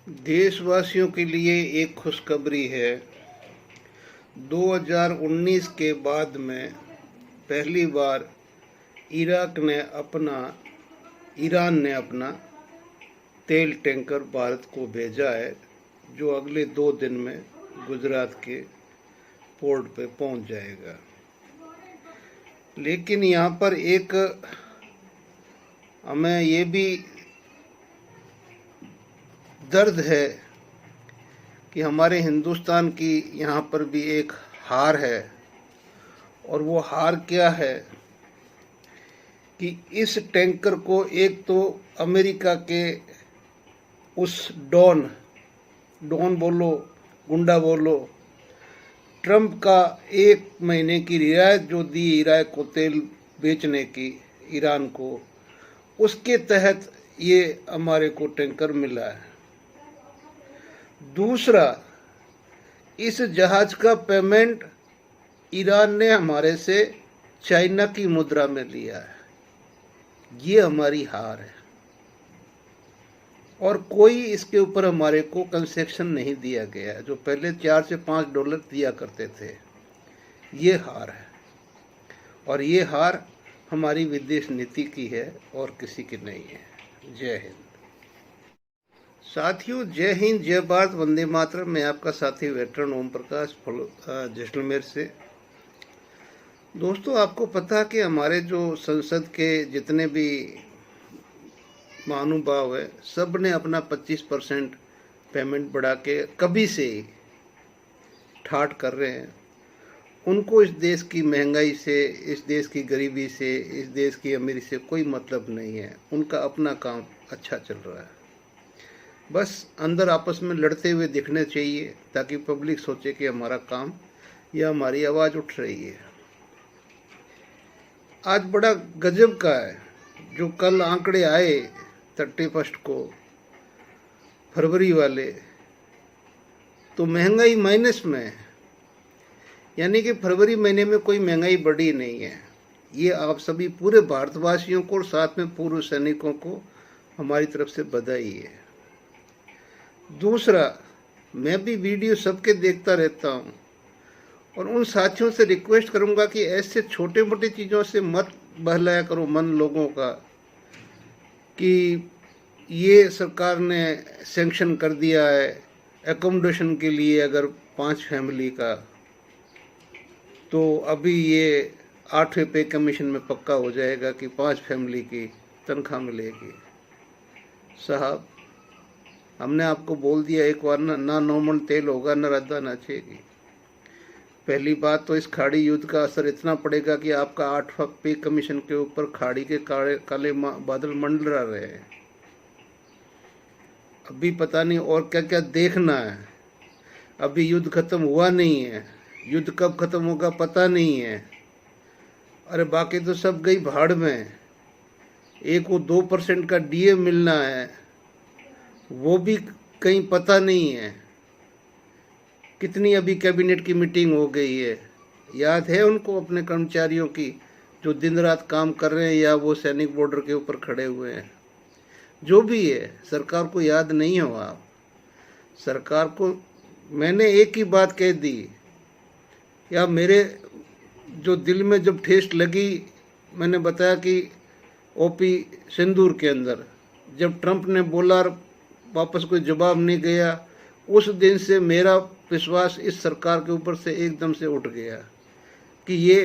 देशवासियों के लिए एक खुशखबरी है। 2019 के बाद में पहली बार ईरान ने अपना तेल टैंकर भारत को भेजा है, जो अगले 2 दिन में गुजरात के पोर्ट पे पहुंच जाएगा। लेकिन यहाँ पर एक हमें ये भी दर्द है कि हमारे हिंदुस्तान की यहाँ पर भी एक हार है। और वो हार क्या है कि इस टैंकर को एक तो अमेरिका के उस डॉन बोलो, गुंडा बोलो, ट्रंप का 1 महीने की रियायत जो दी इराक को तेल बेचने की ईरान को, उसके तहत ये हमारे को टैंकर मिला है। दूसरा, इस जहाज का पेमेंट ईरान ने हमारे से चाइना की मुद्रा में लिया है। ये हमारी हार है और कोई इसके ऊपर हमारे को कंसेशन नहीं दिया गया है, जो पहले $4 से $5 दिया करते थे। ये हार है और ये हार हमारी विदेश नीति की है और किसी की नहीं है। जय हिंद साथियों, जय हिंद, जय भारत, वंदे मातरम। मैं आपका साथी वेटरन ओम प्रकाश जैसलमेर से। दोस्तों, आपको पता कि हमारे जो संसद के जितने भी महानुभाव है, सब ने अपना 25% पेमेंट बढ़ा के कभी से ही ठाट कर रहे हैं। उनको इस देश की महंगाई से, इस देश की गरीबी से, इस देश की अमीरी से कोई मतलब नहीं है। उनका अपना काम अच्छा चल रहा है। बस अंदर आपस में लड़ते हुए दिखने चाहिए ताकि पब्लिक सोचे कि हमारा काम या हमारी आवाज़ उठ रही है। आज बड़ा गजब का है, जो कल आंकड़े आए 31 को फरवरी वाले, तो महंगाई माइनस में है। यानी कि फरवरी महीने में कोई महंगाई बढ़ी नहीं है। ये आप सभी पूरे भारतवासियों को और साथ में पूर्व सैनिकों को हमारी तरफ से बधाई है। दूसरा, मैं भी वीडियो सबके देखता रहता हूँ और उन साथियों से रिक्वेस्ट करूँगा कि ऐसे छोटे मोटे चीज़ों से मत बहलाया करो मन लोगों का कि ये सरकार ने सैंक्शन कर दिया है एकोमोडेशन के लिए अगर 5 फैमिली का, तो अभी ये 8वें पे कमीशन में पक्का हो जाएगा कि 5 फैमिली की तनख्वाह मिलेगी। साहब, हमने आपको बोल दिया एक बार ना नॉर्मल तेल होगा, ना रद्दा नाचेगी। पहली बात तो इस खाड़ी युद्ध का असर इतना पड़ेगा कि आपका 8वां पे कमीशन के ऊपर खाड़ी के काले बादल मंडरा रहे हैं। अभी पता नहीं और क्या क्या देखना है। अभी युद्ध खत्म हुआ नहीं है, युद्ध कब खत्म होगा पता नहीं है। अरे बाकी तो सब गई भाड़ में। एक वो 2% का डीए मिलना है, वो भी कहीं पता नहीं है। कितनी अभी कैबिनेट की मीटिंग हो गई है, याद है उनको अपने कर्मचारियों की जो दिन रात काम कर रहे हैं या वो सैनिक बॉर्डर के ऊपर खड़े हुए हैं। जो भी है, सरकार को याद नहीं हो। आप सरकार को मैंने एक ही बात कह दी, या मेरे जो दिल में जब ठेस लगी, मैंने बताया कि ओपी सिंदूर के अंदर जब ट्रंप ने बोला वापस कोई जवाब नहीं गया, उस दिन से मेरा विश्वास इस सरकार के ऊपर से एकदम से उठ गया कि ये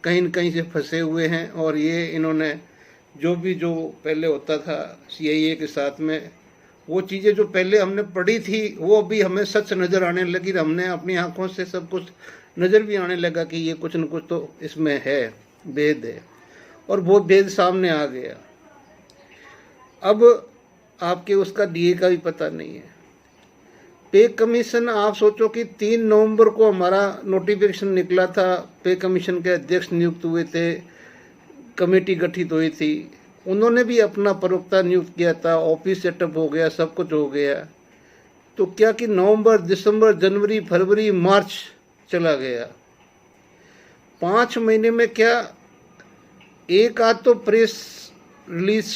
कहीं न कहीं से फंसे हुए हैं। और ये इन्होंने जो पहले होता था सीआईए के साथ में, वो चीज़ें जो पहले हमने पढ़ी थी वो अभी हमें सच नज़र आने लगी। हमने अपनी आंखों से सब कुछ नज़र भी आने लगा कि ये कुछ न कुछ तो इसमें है, भेद है। और वो भेद सामने आ गया। अब आपके उसका डीए का भी पता नहीं है। पे कमीशन, आप सोचो कि 3 नवंबर को हमारा नोटिफिकेशन निकला था, पे कमीशन के अध्यक्ष नियुक्त हुए थे, कमेटी गठित हुई थी, उन्होंने भी अपना प्रवक्ता नियुक्त किया था, ऑफिस सेटअप हो गया, सब कुछ हो गया। तो क्या कि नवंबर, दिसंबर, जनवरी, फरवरी, मार्च चला गया। 5 महीने में क्या एक आध तो प्रेस रिलीज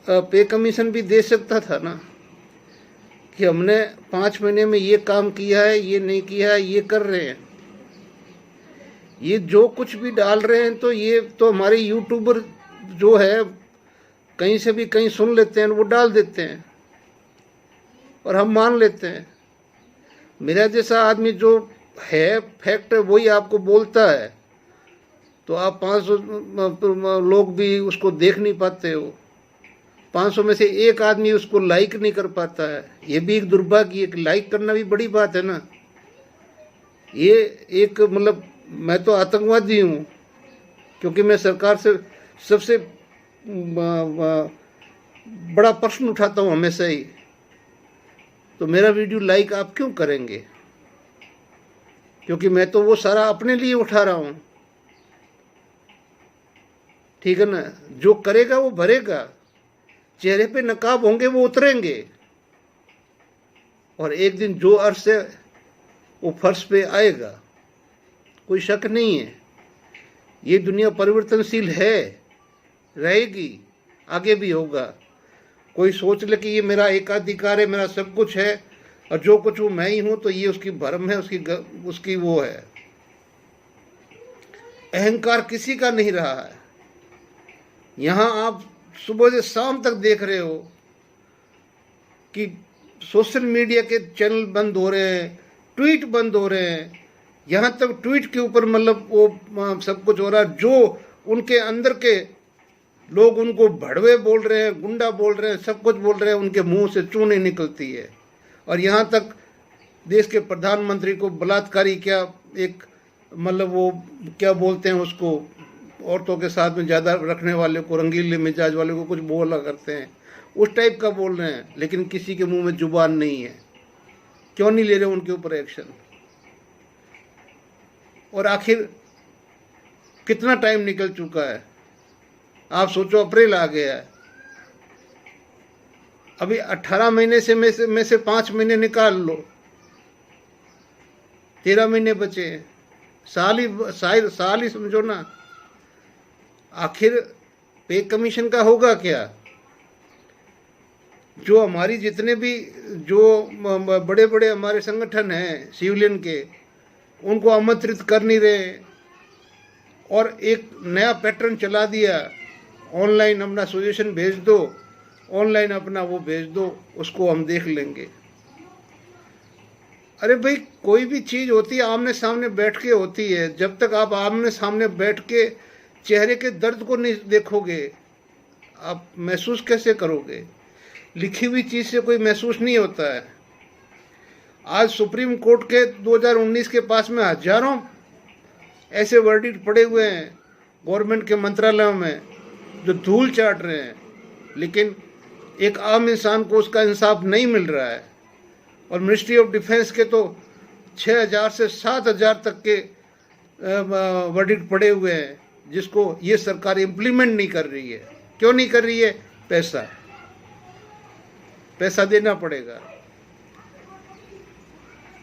पे कमीशन भी दे सकता था ना। कि हमने 5 महीने में ये काम किया है, ये नहीं किया है, ये कर रहे हैं। ये जो कुछ भी डाल रहे हैं तो ये तो हमारे यूट्यूबर जो है कहीं से भी कहीं सुन लेते हैं, वो डाल देते हैं और हम मान लेते हैं। मेरा जैसा आदमी जो है फैक्ट है वही आपको बोलता है, तो आप 500 लोग भी उसको देख नहीं पाते हो। 500 में से एक आदमी उसको लाइक नहीं कर पाता है। ये भी एक दुर्भाग्य है कि लाइक करना भी बड़ी बात है ना। ये एक मतलब मैं तो आतंकवादी हूँ, क्योंकि मैं सरकार से सबसे बड़ा प्रश्न उठाता हूँ हमेशा ही। तो मेरा वीडियो लाइक आप क्यों करेंगे? क्योंकि मैं तो वो सारा अपने लिए उठा रहा हूँ, ठीक है ना। जो करेगा वो भरेगा, चेहरे पे नकाब होंगे वो उतरेंगे, और एक दिन जो अर्श है वो फर्श पे आएगा, कोई शक नहीं है। ये दुनिया परिवर्तनशील है, रहेगी, आगे भी होगा। कोई सोच ले कि ये मेरा एकाधिकार है, मेरा सब कुछ है और जो कुछ वो मैं ही हूं, तो ये उसकी भ्रम है, उसकी वो है। अहंकार किसी का नहीं रहा है। यहां आप सुबह से शाम तक देख रहे हो कि सोशल मीडिया के चैनल बंद हो रहे हैं, ट्वीट बंद हो रहे हैं। यहाँ तक ट्वीट के ऊपर मतलब वो सब कुछ हो रहा है। जो उनके अंदर के लोग उनको भड़वे बोल रहे हैं, गुंडा बोल रहे हैं, सब कुछ बोल रहे हैं, उनके मुंह से चूने निकलती है। और यहाँ तक देश के प्रधानमंत्री को बलात्कारी, क्या एक मतलब वो क्या बोलते हैं उसको, औरतों के साथ में ज़्यादा रखने वाले को, रंगीले मिजाज वाले को कुछ बोला करते हैं, उस टाइप का बोल रहे हैं। लेकिन किसी के मुंह में जुबान नहीं है। क्यों नहीं ले रहे उनके ऊपर एक्शन? और आखिर कितना टाइम निकल चुका है? आप सोचो, अप्रैल आ गया है, अभी 18 महीने से में से 5 महीने निकाल लो, 13 महीने बचे हैं। साल ही समझो ना। आखिर पे कमीशन का होगा क्या? जो हमारी जितने भी जो बड़े बड़े हमारे संगठन हैं सिविलियन के, उनको आमंत्रित कर नहीं रहे, और एक नया पैटर्न चला दिया, ऑनलाइन अपना सजेशन भेज दो, ऑनलाइन अपना वो भेज दो, उसको हम देख लेंगे। अरे भाई, कोई भी चीज़ होती है आमने सामने बैठ के होती है। जब तक आप आमने सामने बैठ के चेहरे के दर्द को नहीं देखोगे, आप महसूस कैसे करोगे? लिखी हुई चीज़ से कोई महसूस नहीं होता है। आज सुप्रीम कोर्ट के 2019 के पास में हजारों ऐसे वर्डिक्ट पड़े हुए हैं गवर्नमेंट के मंत्रालयों में, जो धूल चाट रहे हैं, लेकिन एक आम इंसान को उसका इंसाफ नहीं मिल रहा है। और मिनिस्ट्री ऑफ डिफेंस के तो 6000 से 7000 तक के वर्डिक्ट पड़े हुए हैं, जिसको ये सरकार इम्प्लीमेंट नहीं कर रही है। क्यों नहीं कर रही है? पैसा देना पड़ेगा।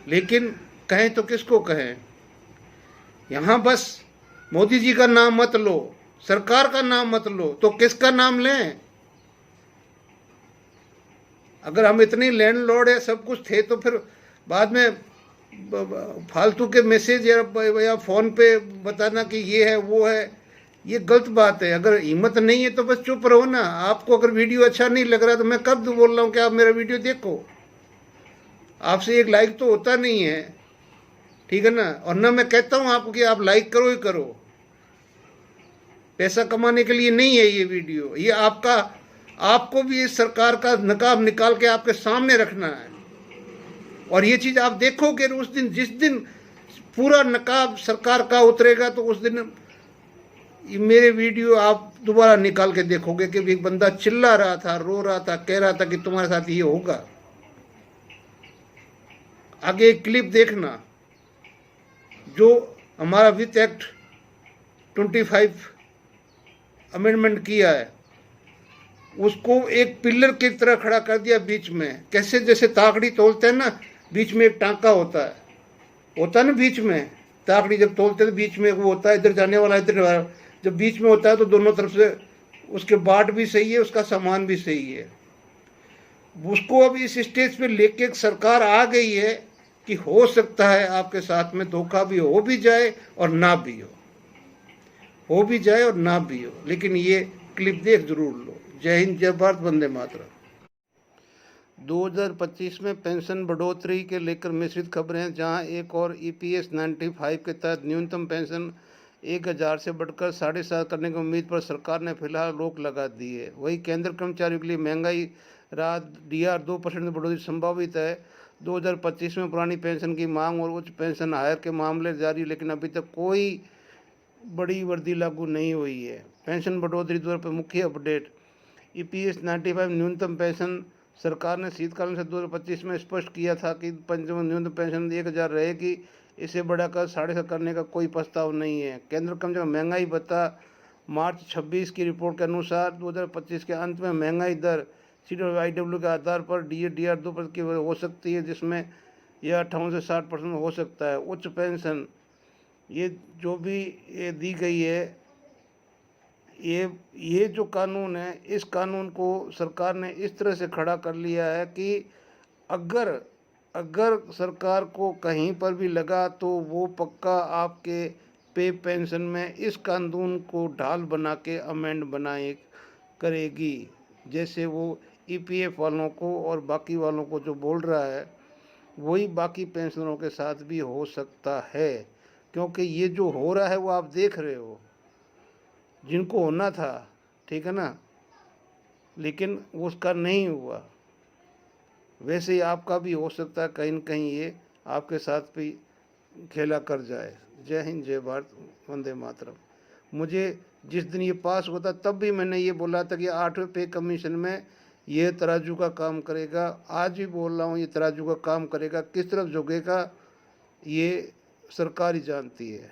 लेकिन कहें तो किसको कहें? यहाँ बस मोदी जी का नाम मत लो, सरकार का नाम मत लो, तो किसका नाम लें? अगर हम इतने लैंडलॉर्ड है, सब कुछ थे, तो फिर बाद में फालतू के मैसेज या फ़ोन पे बताना कि ये है वो है, ये गलत बात है। अगर हिम्मत नहीं है तो बस चुप रहो ना। आपको अगर वीडियो अच्छा नहीं लग रहा तो मैं कब बोल रहा हूँ कि आप मेरा वीडियो देखो? आपसे एक लाइक तो होता नहीं है, ठीक है ना। और ना मैं कहता हूँ आपको कि आप लाइक करो ही करो, पैसा कमाने के लिए नहीं है ये वीडियो। ये आपको भी इस सरकार का नकाब निकाल के आपके सामने रखना है। और ये चीज़ आप देखोगे, उस दिन जिस दिन पूरा नकाब सरकार का उतरेगा, तो उस दिन मेरे वीडियो आप दोबारा निकाल के देखोगे कि एक बंदा चिल्ला रहा था, रो रहा था, कह रहा था कि तुम्हारे साथ ये होगा। आगे एक क्लिप देखना, जो हमारा विथ एक्ट 25 अमेंडमेंट किया है, उसको एक पिलर की तरह खड़ा कर दिया बीच में। कैसे? जैसे ताकड़ी तोलते हैं ना, बीच में एक टांका होता है ना, बीच में ताकड़ी जब तोलते हैं बीच में वो होता है, इधर जाने वाला इधर, जब बीच में होता है तो दोनों तरफ से उसके बाट भी सही है, उसका सामान भी सही है। उसको अब इस स्टेज पे लेके एक सरकार आ गई है कि हो सकता है आपके साथ में धोखा भी हो भी जाए और ना भी हो भी जाए और ना भी हो, लेकिन ये क्लिप देख जरूर लो। जय हिंद, जय भारत, वंदे मातरम। 2025 में पेंशन बढ़ोतरी के लेकर मिश्रित खबरें हैं, जहां एक और ईपीएस 95 के तहत न्यूनतम पेंशन 1000 से बढ़कर 7.5 करने की उम्मीद पर सरकार ने फिलहाल रोक लगा दी है। वहीं केंद्र कर्मचारियों के लिए महंगाई राहत डीआर 2% बढ़ोतरी संभावित है। 2025 में पुरानी पेंशन की मांग और उच्च पेंशन हायर के मामले जारी, लेकिन अभी तक कोई बड़ी वृद्धि लागू नहीं हुई है। पेंशन बढ़ोतरी दर पर मुख्य अपडेट। ईपीएस 95 न्यूनतम पेंशन सरकार ने शीतकालीन से 2025 में स्पष्ट किया था कि पंचम न्यूनतम पेंशन 1000 रहेगी। इसे बढ़ाकर 7.5 करने का कोई प्रस्ताव नहीं है। केंद्र कर्मचारी महंगाई भत्ता मार्च 26 की रिपोर्ट के अनुसार 2025 के अंत में महंगाई दर CWIW के आधार पर डीआर 2% की हो सकती है, जिसमें यह 58 से 60% हो सकता है। उच्च पेंशन ये जो भी ये दी गई है, ये जो कानून है, इस कानून को सरकार ने इस तरह से खड़ा कर लिया है कि अगर सरकार को कहीं पर भी लगा तो वो पक्का आपके पे पेंशन में इस कानून को ढाल बना के अमेंड बनाए करेगी। जैसे वो ईपीएफ वालों को और बाकी वालों को जो बोल रहा है, वही बाकी पेंशनरों के साथ भी हो सकता है, क्योंकि ये जो हो रहा है वो आप देख रहे हो, जिनको होना था, ठीक है ना, लेकिन उसका नहीं हुआ। वैसे ही आपका भी हो सकता है कहीं न कहीं ये आपके साथ भी खेला कर जाए। जय हिंद, जय भारत, वंदे मातरम। मुझे जिस दिन ये पास हुआ था तब भी मैंने ये बोला था कि 8वें पे कमीशन में ये तराजू का काम करेगा। आज भी बोल रहा हूँ ये तराजू का काम करेगा। किस तरफ झुकेगा ये सरकार ही जानती है।